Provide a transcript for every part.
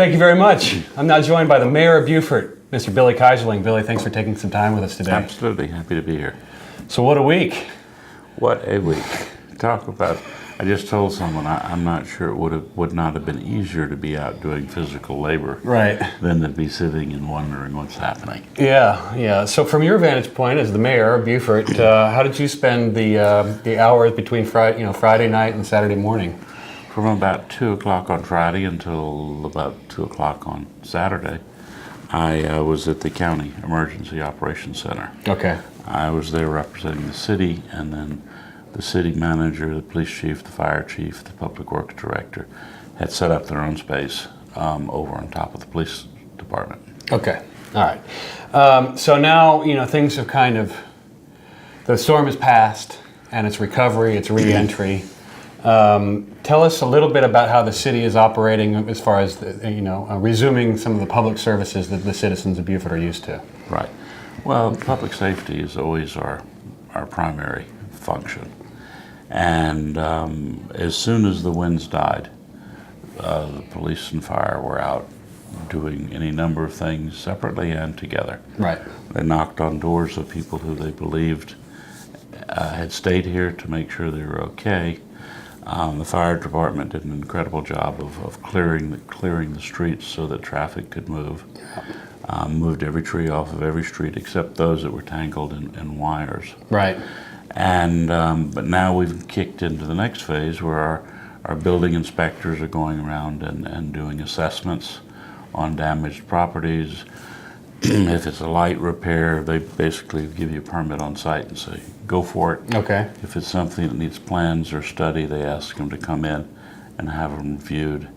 Thank you very much. I'm now joined by the Mayor of Beaufort, Mr. Billy Keyserling. Billy, thanks for taking some time with us today. Absolutely, happy to be here. So what a week. What a week. Talk about, I just told someone I'm not sure it would not have been easier to be out doing physical labor than to be sitting and wondering what's happening. Yeah. So from your vantage point as the Mayor of Beaufort, how did you spend the hours between Friday night and Saturday morning? From about 2 o'clock on Friday until about 2 o'clock on Saturday, I was at the County Emergency Operations Center. Okay. I was there representing the city, and then the city manager, the police chief, the fire chief, the public works director had set up their own space over on top of the police department. Okay. All right. So now, things have the storm has passed, and it's recovery, it's re-entry. Tell us a little bit about how the city is operating as far as resuming some of the public services that the citizens of Beaufort are used to. Right. Well, public safety is always our primary function. And as soon as the winds died, the police and fire were out doing any number of things separately and together. Right. They knocked on doors of people who they believed had stayed here to make sure they were okay. The fire department did an incredible job of clearing the streets so that traffic could move. Moved every tree off of every street except those that were tangled in wires. Right. And but now we've kicked into the next phase where our building inspectors are going around and doing assessments on damaged properties. If it's a light repair, they basically give you a permit on site and say, go for it. Okay. If it's something that needs plans or study, they ask them to come in and have them reviewed.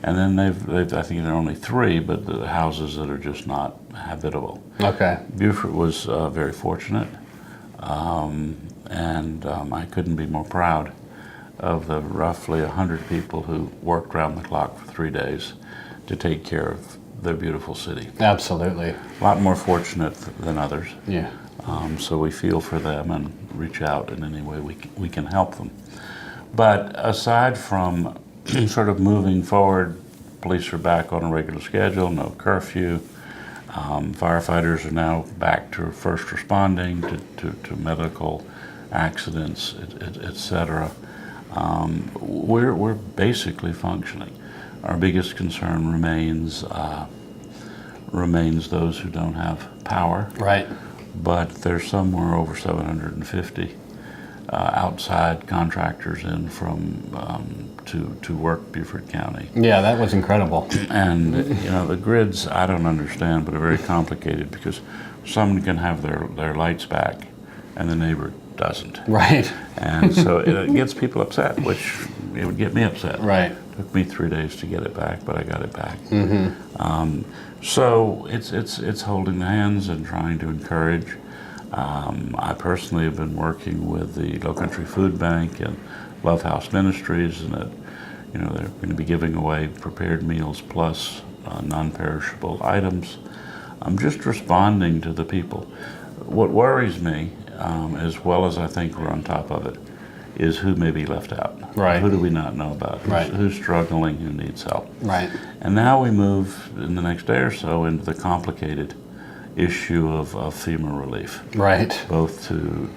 And then they've I think there are only 3, but the houses that are just not habitable. Okay. Beaufort was very fortunate, and I couldn't be more proud of the roughly 100 people who worked around the clock for 3 days to take care of their beautiful city. Absolutely. A lot more fortunate than others. Yeah. So we feel for them and reach out in any way we can help them. But aside from sort of moving forward, police are back on a regular schedule, no curfew. Firefighters are now back to first responding to medical accidents, et cetera. We're basically functioning. Our biggest concern remains those who don't have power. Right. But there's somewhere over 750 outside contractors in from to work Beaufort County. Yeah, that was incredible. And the grids I don't understand, but are very complicated because someone can have their lights back and the neighbor doesn't. Right. And so it gets people upset, which it would get me upset. Right. It took me 3 days to get it back, but I got it back. Mm-hmm. So it's holding the hands and trying to encourage. I personally have been working with the Low Country Food Bank and Love House Ministries, and they're going to be giving away prepared meals plus non-perishable items. I'm just responding to the people. What worries me, as well as I think we're on top of it, is who may be left out. Right. Who do we not know about? Who's struggling, who needs help? Right. And now we move in the next day or so into the complicated issue of FEMA relief. Right. Both to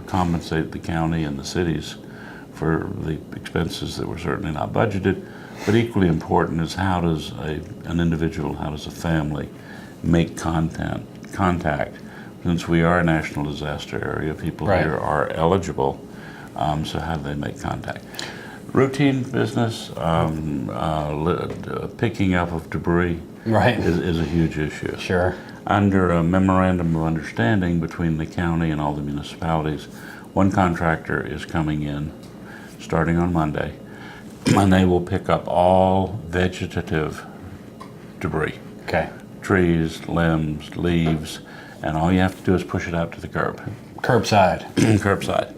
compensate the county and the cities for the expenses that were certainly not budgeted, but equally important is how does an individual, how does a family make contact? Since we are a national disaster area, people here are eligible, so how do they make contact? Routine business, picking up of debris is a huge issue. Sure. Under a memorandum of understanding between the county and all the municipalities, one contractor is coming in starting on Monday, and they will pick up all vegetative debris. Okay. Trees, limbs, leaves, and all you have to do is push it out to the curb. Curbside. Curbside.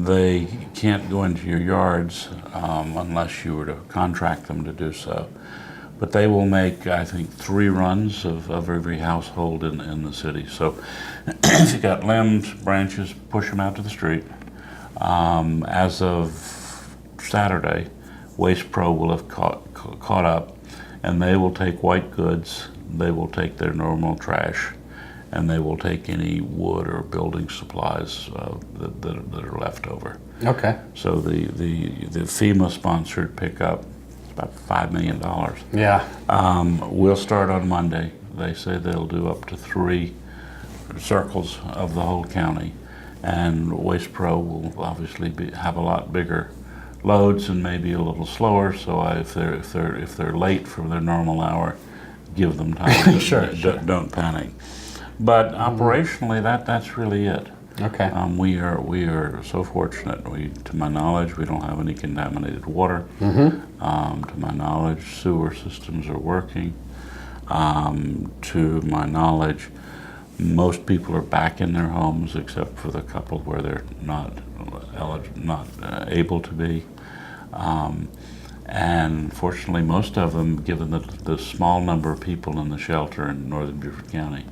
They can't go into your yards unless you were to contract them to do so. But they will make, I think, 3 runs of every household in the city. So if you got limbs, branches, push them out to the street. As of Saturday, Waste Pro will have caught up and they will take white goods, they will take their normal trash, and they will take any wood or building supplies that are left over. Okay. So the FEMA-sponsored pickup, it's about $5 million. Yeah. We'll start on Monday. They say they'll do up to 3 circles of the whole county, and Waste Pro will obviously have a lot bigger loads and maybe a little slower. So if they're late for their normal hour, give them time. Sure. Don't panic. But operationally, that's really it. Okay. We are so fortunate. To my knowledge, we don't have any contaminated water. To my knowledge, sewer systems are working. To my knowledge, most people are back in their homes except for the couple where they're not able to be. And fortunately, most of them, given the small number of people in the shelter in northern Beaufort County,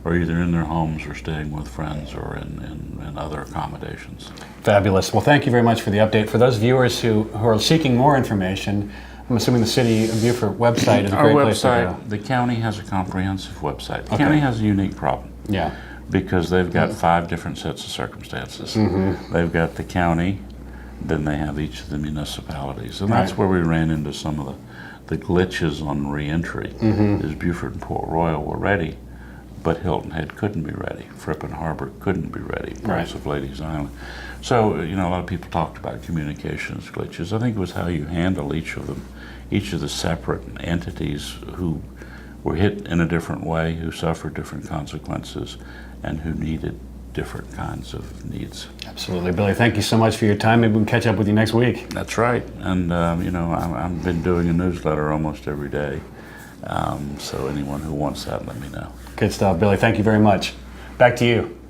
are either in their homes or staying with friends or in other accommodations. Fabulous. Well, thank you very much for the update. For those viewers who are seeking more information, I'm assuming the City of Beaufort website is a great place to go. The county has a comprehensive website. The Okay. county has a unique problem. Yeah. Because they've got 5 different sets of circumstances. They've got the county, then they have each of the municipalities. And that's Right. where we ran into some of the glitches on reentry. Is Beaufort and Port Royal were ready, but Hilton Head couldn't be ready. Fripp and Harbor couldn't be ready. Parts of Ladies Island. So, a lot of people talked about communications glitches. I think it was how you handle each of them, each of the separate entities who were hit in a different way, who suffered different consequences, and who needed different kinds of needs. Absolutely. Billy, thank you so much for your time. Maybe we can catch up with you next week. That's right. And, I've been doing a newsletter almost every day. So anyone who wants that, let me know. Good stuff, Billy. Thank you very much. Back to you.